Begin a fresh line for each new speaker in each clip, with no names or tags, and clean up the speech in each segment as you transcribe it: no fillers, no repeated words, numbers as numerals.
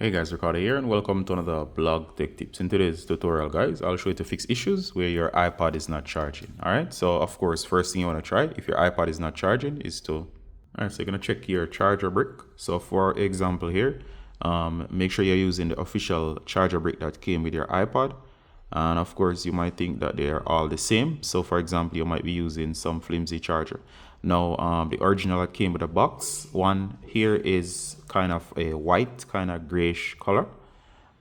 Hey guys, Ricardo here and welcome to another blog tech tips. In today's tutorial guys, I'll show you to fix issues where your iPad is not charging. Alright, so of course, first thing you want to try if your iPad is not charging is to, alright, so you're going to check your charger brick. So for example here, make sure you're using the official charger brick that came with your iPad. And of course, you might think that they are all the same. So for example, you might be using some flimsy charger. Now, the original that came with a box one here is kind of a white, kind of grayish color.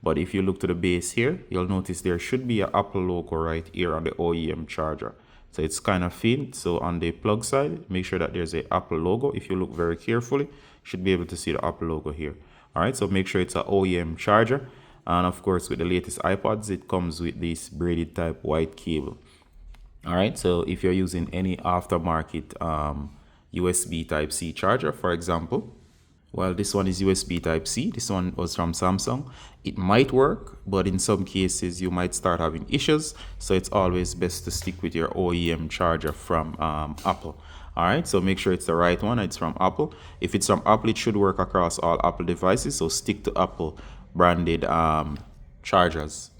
But if you look to the base here, you'll notice there should be an Apple logo right here on the OEM charger. So it's kind of faint. So on the plug side, make sure that there's a Apple logo. If you look very carefully, you should be able to see the Apple logo here. All right, so make sure it's an OEM charger. And of course, with the latest iPods, it comes with this braided type white cable. All right, so if you're using any aftermarket USB type C charger, for example, well, this one is USB type C. This one was from Samsung. It might work, but in some cases you might start having issues. So it's always best to stick with your OEM charger from Apple. All right, so make sure it's the right one. It's from Apple. If it's from Apple, it should work across all Apple devices. So stick to Apple branded chargers.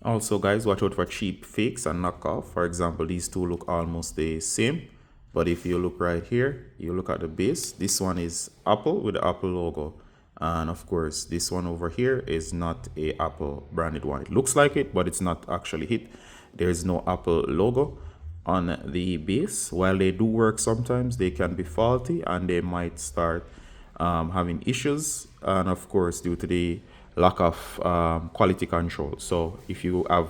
Also, guys, watch out for cheap fakes and knockoff. For example, these two look almost the same. But if you look right here, you look at the base. This one is Apple with the Apple logo. And of course, this one over here is not a Apple branded one. It looks like it, but it's not actually it. There is no Apple logo on the base. While they do work sometimes, they can be faulty and they might start having issues. And of course, due to the lack of quality control. So if you have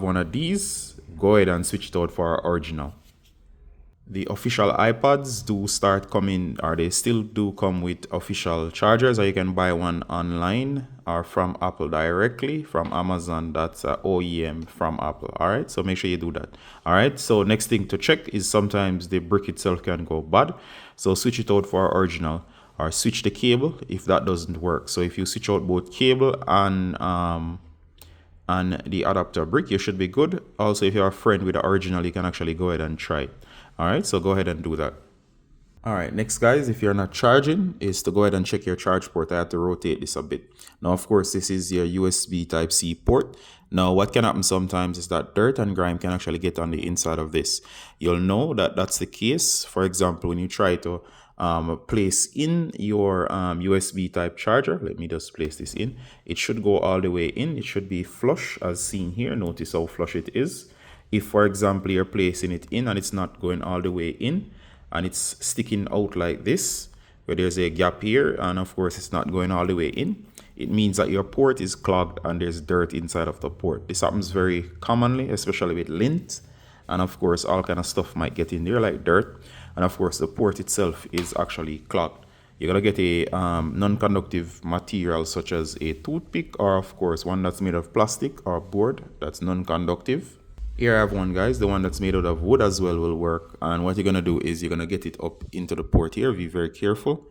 one of these, go ahead and switch it out for our original. The official iPads do start coming, or they still do come with official chargers, or you can buy one online or from Apple directly from Amazon. That's a OEM from Apple. All right, so make sure you do that. All right, so next thing to check is sometimes the brick itself can go bad, so switch it out for our original, or switch the cable if that doesn't work. So if you switch out both cable and the adapter brick, you should be good. Also, if you're a friend with the original, you can actually go ahead and try it. All right, so go ahead and do that. All right, next guys, if you're not charging, is to go ahead and check your charge port. I have to rotate this a bit. Now, of course, this is your USB type C port. Now, what can happen sometimes is that dirt and grime can actually get on the inside of this. You'll know that that's the case. For example, when you try to place in your USB type charger, let me just place this in. It should go all the way in. It should be flush as seen here. Notice how flush it is. If, for example, you're placing it in and it's not going all the way in and it's sticking out like this, where there's a gap here, and of course it's not going all the way in, it means that your port is clogged and there's dirt inside of the port. This happens very commonly, especially with lint, and of course all kind of stuff might get in there like dirt, and of course the port itself is actually clogged. You're gonna get a non-conductive material such as a toothpick, or of course one that's made of plastic or board that's non-conductive. Here I have one, guys. The one that's made out of wood as well will work. And what you're going to do is you're going to get it up into the port here. Be very careful.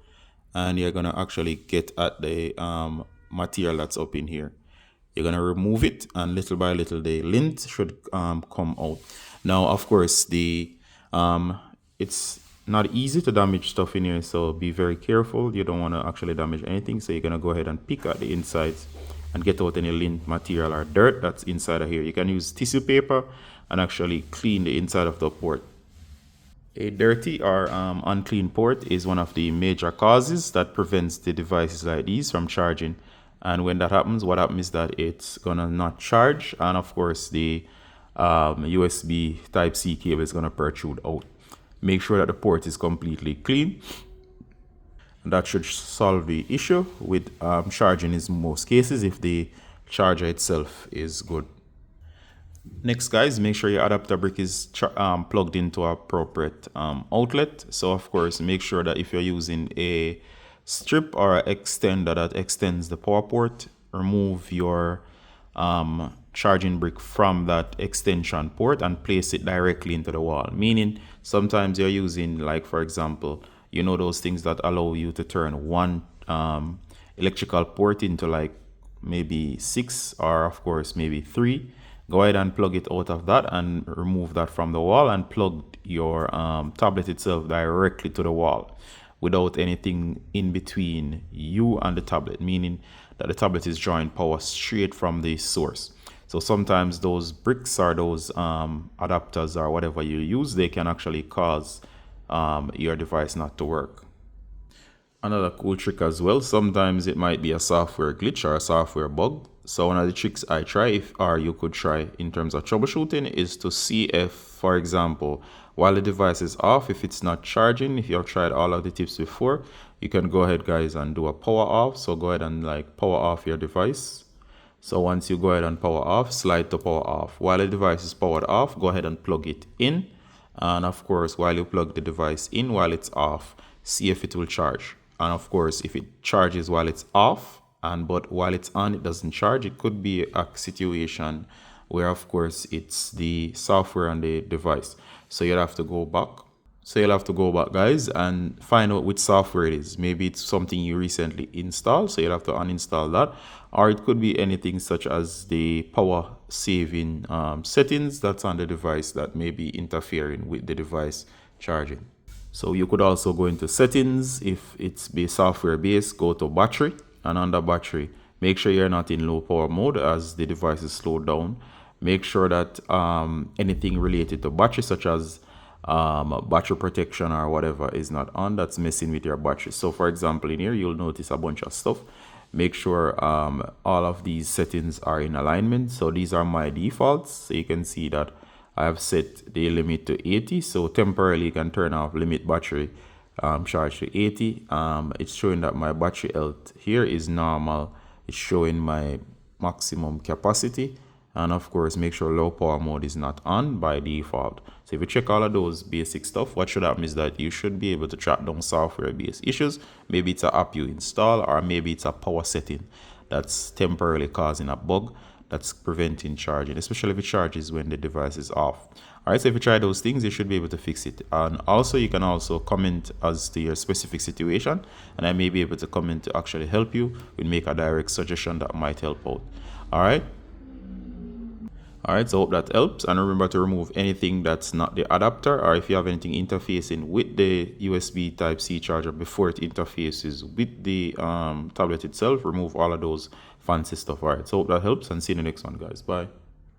And you're going to actually get at the material that's up in here. You're going to remove it. And little by little, the lint should come out. Now, of course, it's not easy to damage stuff in here. So be very careful. You don't want to actually damage anything. So you're going to go ahead and pick at the insides and get out any lint material or dirt that's inside of here. You can use tissue paper and actually clean the inside of the port. A dirty or unclean port is one of the major causes that prevents the devices like these from charging. And when that happens, what happens is that it's gonna not charge, and of course the USB type C cable is gonna protrude out. Make sure that the port is completely clean. That should solve the issue with charging in most cases if the charger itself is good. Next, guys, make sure your adapter brick is plugged into an appropriate outlet. So, of course, make sure that if you're using a strip or an extender that extends the power port, remove your charging brick from that extension port and place it directly into the wall. Meaning, sometimes you're using, like, for example, you know, those things that allow you to turn one electrical port into like maybe 6 or of course maybe 3. Go ahead and plug it out of that and remove that from the wall and plug your tablet itself directly to the wall. without anything in between you and the tablet, meaning that the tablet is drawing power straight from the source. So sometimes those bricks or those adapters or whatever you use, they can actually cause your device not to work. Another cool trick as well, sometimes it might be a software glitch or a software bug. So one of the tricks I try, or you could try in terms of troubleshooting, is to see if, for example, while the device is off, if it's not charging, if you've tried all of the tips before, you can go ahead, guys, and do a power off. So go ahead and like power off your device. So once you go ahead and power off, slide to power off. While the device is powered off, go ahead and plug it in. And of course, while you plug the device in while it's off, see if it will charge. And of course, if it charges while it's off, but while it's on, it doesn't charge, it could be a situation where, of course, it's the software on the device. So you'll have to go back. Guys, and find out which software it is. Maybe it's something you recently installed, so you'll have to uninstall that. Or it could be anything such as the power saving settings that's on the device that may be interfering with the device charging. So you could also go into settings. If it's software based, go to battery, and under battery, make sure you're not in low power mode as the device is slowed down. Make sure that anything related to battery, such as battery protection or whatever, is not on. That's messing with your battery. So for example, in here you'll notice a bunch of stuff. Make sure all of these settings are in alignment. So these are my defaults. So you can see that I have set the limit to 80. So temporarily you can turn off limit battery charge to 80. It's showing that my battery health here is normal. It's showing my maximum capacity. And of course, make sure low power mode is not on by default. So if you check all of those basic stuff, what should happen is that you should be able to track down software based issues. Maybe it's an app you install, or maybe it's a power setting that's temporarily causing a bug that's preventing charging, especially if it charges when the device is off. All right, so if you try those things, you should be able to fix it. And also, you can also comment as to your specific situation, and I may be able to comment to actually help you and make a direct suggestion that might help out. All right. So hope that helps, and remember to remove anything that's not the adapter, or if you have anything interfacing with the USB Type-C charger before it interfaces with the tablet itself, remove all of those fancy stuff. All right, so hope that helps, and see you in the next one, guys. Bye.